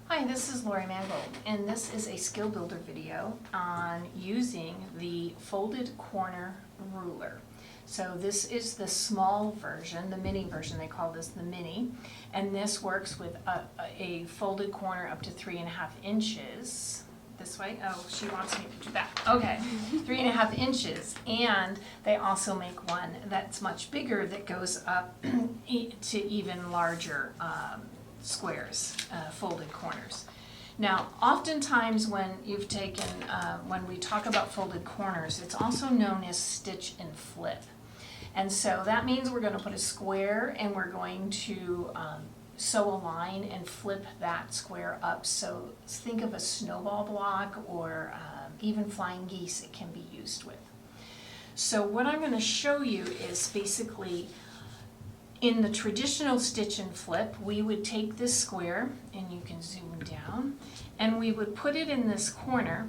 Hi, this is Laurie Mangold, and this is a skill builder video on using the folded corner ruler. So this is the small version, the mini version, they call this the mini, and this works with a folded corner up to 3.5 inches. This way? Oh, she wants me to do that. Okay, 3.5 inches, and they also make one that's much bigger that goes up to even larger squares, folded corners. Now, oftentimes when you've taken, when we talk about folded corners, it's also known as stitch and flip. And so that means we're going to put a square and we're going to sew a line and flip that square up. So think of a snowball block or even flying geese it can be used with. So what I'm going to show you is basically in the traditional stitch and flip, we would take this square, and you can zoom down, and we would put it in this corner,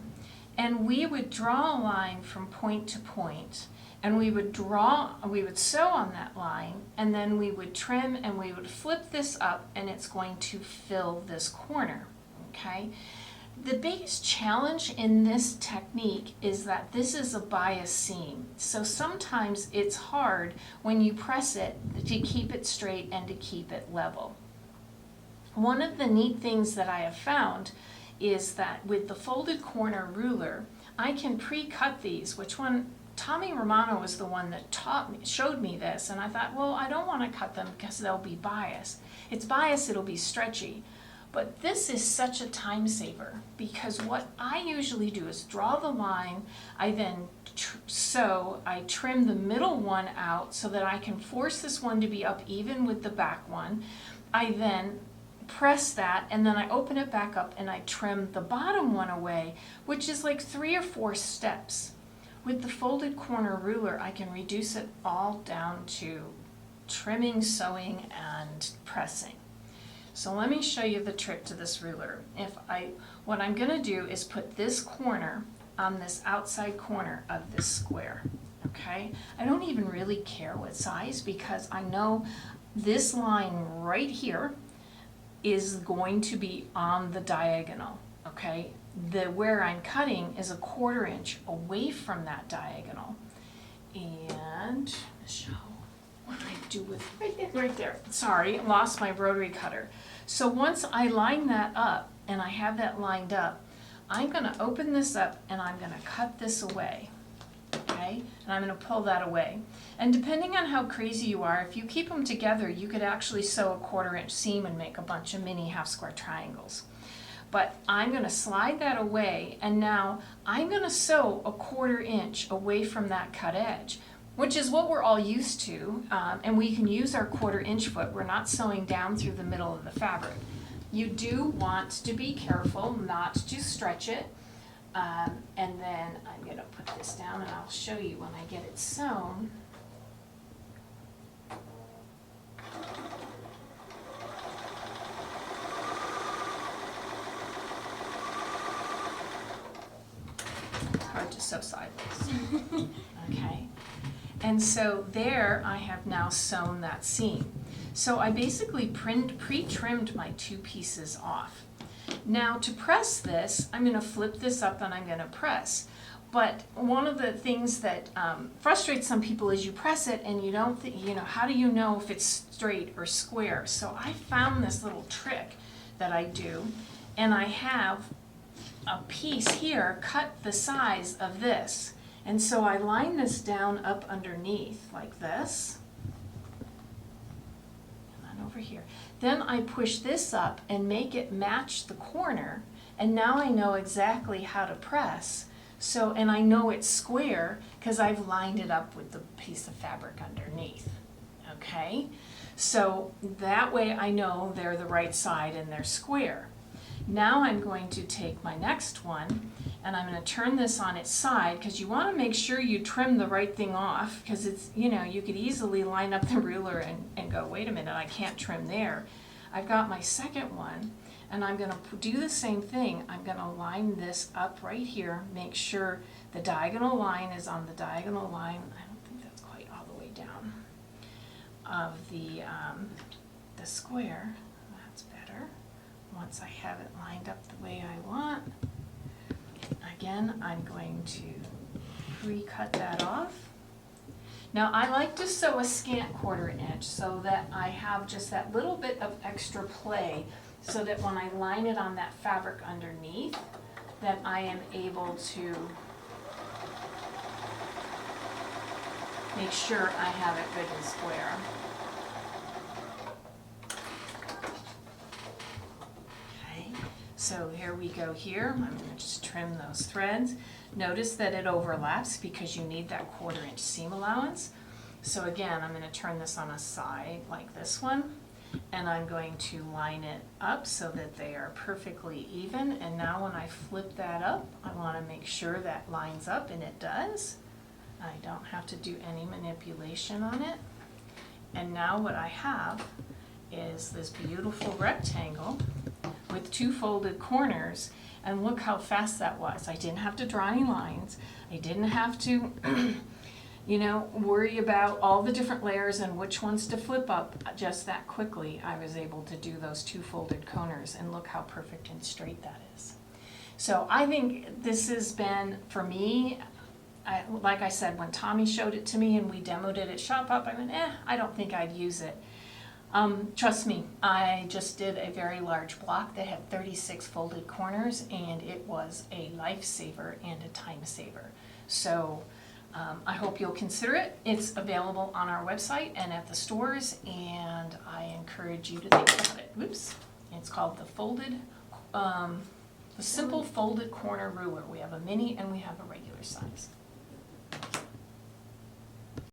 and we would draw a line from point to point, and we would sew on that line, and then we would trim and we would flip this up, and it's going to fill this corner, okay? The biggest challenge in this technique is that this is a bias seam. So sometimes it's hard when you press it to keep it straight and to keep it level. One of the neat things that I have found is that with the folded corner ruler, I can pre-cut these, Tommy Romano was the one that showed me this, and I thought, well, I don't want to cut them because they'll be biased. It's biased, it'll be stretchy. But this is such a time saver because what I usually do is draw the line, I then I trim the middle one out so that I can force this one to be up even with the back one. I then press that and then I open it back up and I trim the bottom one away, which is like 3 or 4 steps. With the folded corner ruler, I can reduce it all down to trimming, sewing, and pressing. So let me show you the trick to this ruler. What I'm going to do is put this corner on this outside corner of this square, okay? I don't even really care what size because I know this line right here is going to be on the diagonal, okay? Where I'm cutting is 1/4 inch away from that diagonal. And Michelle, what did I do with right there? Sorry, lost my rotary cutter. So once I line that up and I have that lined up, I'm going to open this up and I'm going to cut this away. Okay? And I'm going to pull that away. And depending on how crazy you are, if you keep them together, you could actually sew a 1/4 inch seam and make a bunch of mini half square triangles. But I'm going to slide that away, and now I'm going to sew a 1/4 inch away from that cut edge, which is what we're all used to, and we can use our 1/4 inch foot. We're not sewing down through the middle of the fabric. You do want to be careful not to stretch it, and then I'm going to put this down and I'll show you when I get it sewn. Hard to sew sideways. Okay. And so there I have now sewn that seam. So I basically pre-trimmed my 2 pieces off. Now to press this, I'm going to flip this up and I'm going to press. But one of the things that frustrates some people is you press it and you don't think, how do you know if it's straight or square? So I found this little trick that I do, and I have a piece here cut the size of this. And so I line this down up underneath like this, and then over here. Then I push this up and make it match the corner, and now I know exactly how to press. So, and I know it's square because I've lined it up with the piece of fabric underneath, okay? So that way I know they're the right side and they're square. Now I'm going to take my next one and I'm going to turn this on its side because you want to make sure you trim the right thing off because it's, you could easily line up the ruler and go, wait a minute, I can't trim there. I've got my second one and I'm going to do the same thing. I'm going to line this up right here, make sure the diagonal line is on the diagonal line. I don't think that's quite all the way down of the square. That's better. once I have it lined up the way I want, again, I'm going to pre-cut that off. Now I like to sew a scant 1/4 inch so that I have just that little bit of extra play, so that when I line it on that fabric underneath, that I am able to make sure I have it good and square. Okay, so here we go here. I'm going to just trim those threads. Notice that it overlaps because you need that 1/4 inch seam allowance. So again, I'm going to turn this on a side like this one, and I'm going to line it up so that they are perfectly even. And now when I flip that up, I want to make sure that lines up, and it does. I don't have to do any manipulation on it. And now what I have is this beautiful rectangle with 2 folded corners, and look how fast that was. I didn't have to draw any lines. I didn't have to you know, worry about all the different layers and which ones to flip up. Just that quickly I was able to do those 2 folded corners, and look how perfect and straight that is. So I think this has been, for me, like I said, when Tommy showed it to me and we demoed it at Shop Up, I went, I don't think I'd use it. Trust me, I just did a very large block that had 36 folded corners, and it was a lifesaver and a time saver. So I hope you'll consider it. It's available on our website and at the stores, and I encourage you to think about it. Oops. It's called the Simple Folded Corner Ruler. We have a mini and we have a regular size.